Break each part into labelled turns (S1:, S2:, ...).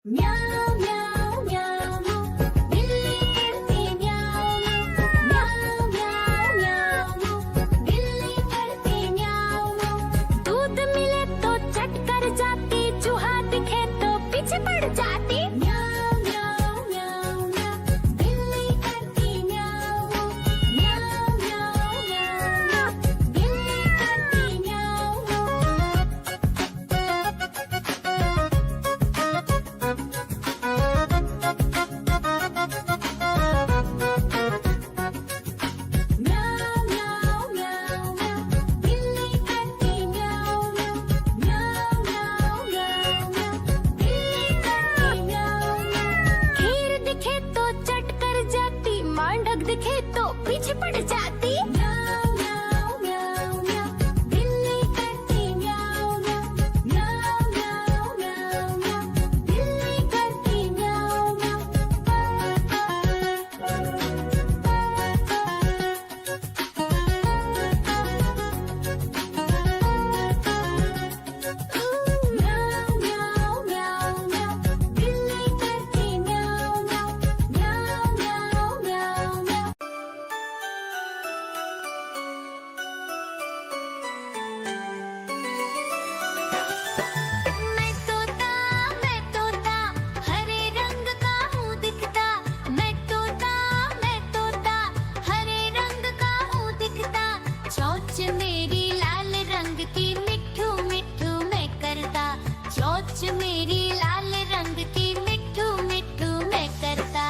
S1: म्याऊं म्याऊं म्याऊं बिल्ली करती म्याऊं म्याऊं म्याऊं म्याऊं बिल्ली करती म्याऊं। दूध मिले तो चट कर जाती, चूहा दिखे तो पीछे पड़ जाती। म्याऊं म्याऊं म्याऊं म्याऊं बिल्ली करती म्याऊं म्याऊं म्याऊं म्याऊं बिल्ली करती म्याऊं। म्याऊं म्याऊं म्याऊं म्याऊं बिल्ली करती म्याऊं म्याऊं म्याऊं म्याऊं म्याऊं बिल्ली करती म्याऊं। खीर दिखे तो चट कर जाती, मांडक दिखे तो पीछे पड़ जाती। म्याऊं म्याऊं म्याऊं म्याऊं बिल्ली करती म्याऊं म्याऊं म्याऊं म्याऊं म्याऊं म्याऊं बिल्ली करती म्याऊं म्याऊं म्याऊं म्याऊं म्याऊं बिल्ली करती म्याऊं म्याऊं म्याऊं म्याऊं म्याऊं म्याऊं। मैं तोता हरे रंग का हूँ दिखता। मैं तोता हरे रंग का हूँ दिखता। चोंच मेरी लाल रंग की मिट्ठू मिट्ठू मैं करता। चोंच मेरी लाल रंग की मिट्ठू मिट्ठू मैं करता।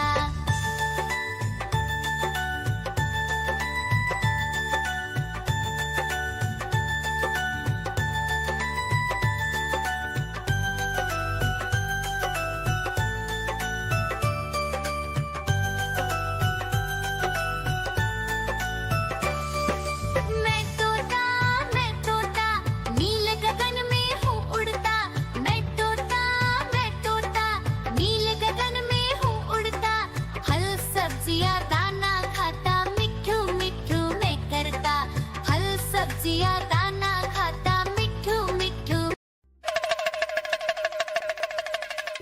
S1: मैं तोता नील गगन में हूँ उड़ता। मैं तोता नील गगन में हूँ उड़ता। फल सब्जियाँ दाना खाता, मिट्ठू मिट्ठू मैं करता। फल सब्जियाँ दाना खाता, मिट्ठू मिट्ठू।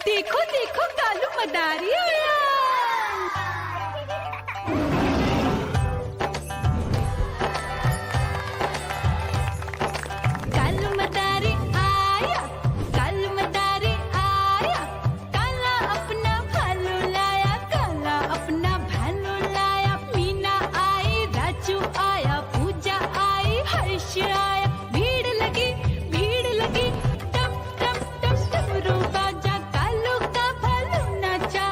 S2: देखो देखो कालू मदारी आया। कालू मदारी आया, कालू मदारी आया। काला अपना भालू लाया, काला अपना भालू लाया। मीना आई, राजू आया, पूजा आई, हर्ष आया। भीड़ लगी टप टप टप डमरू बाजा। कालू का भालू नाचा।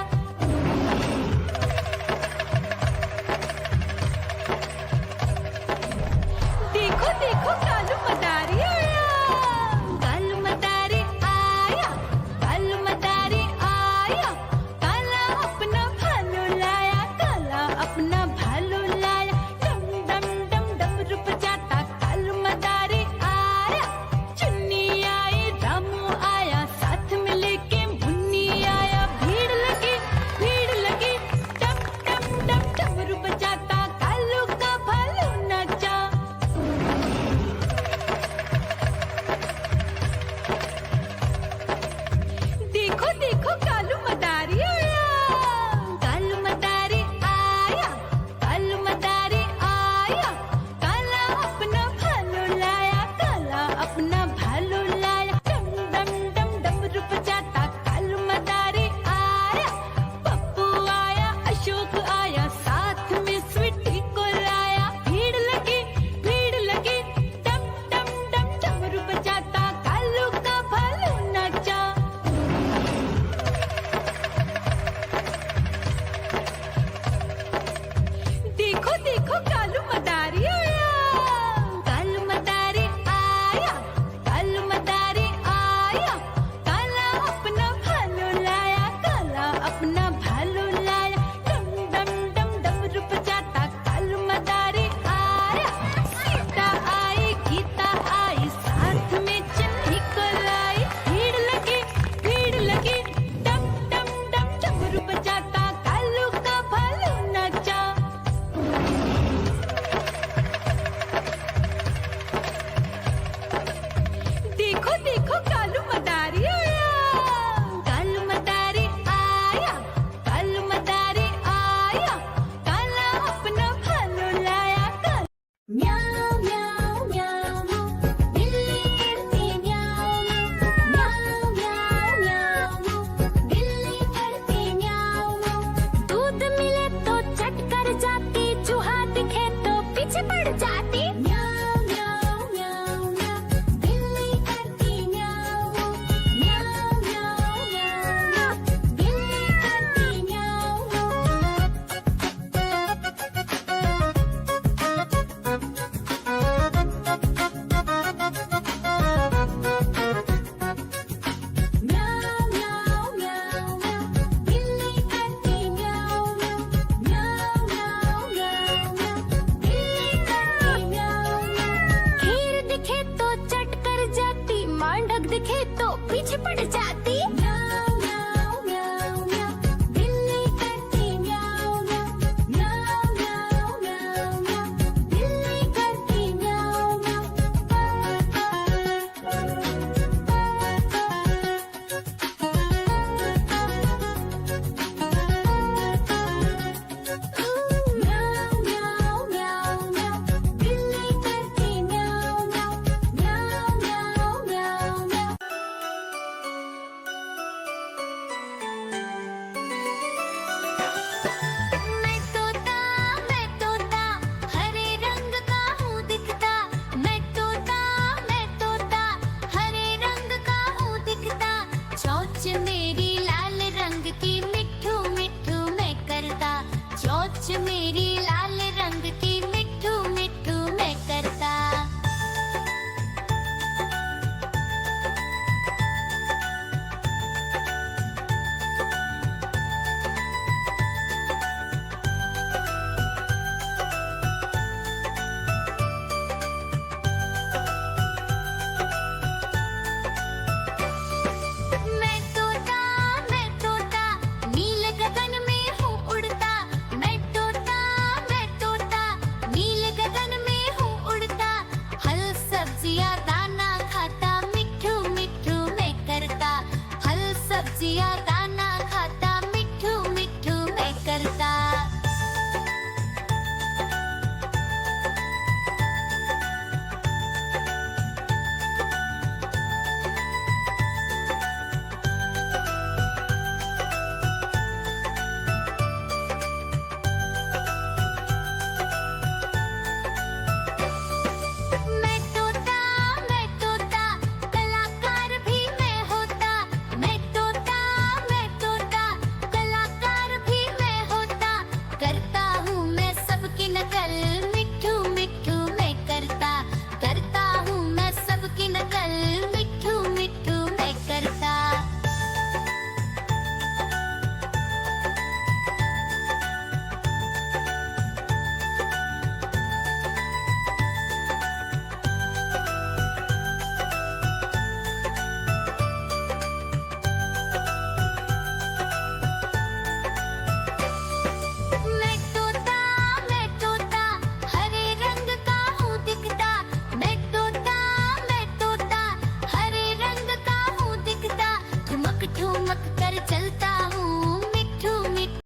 S1: दिया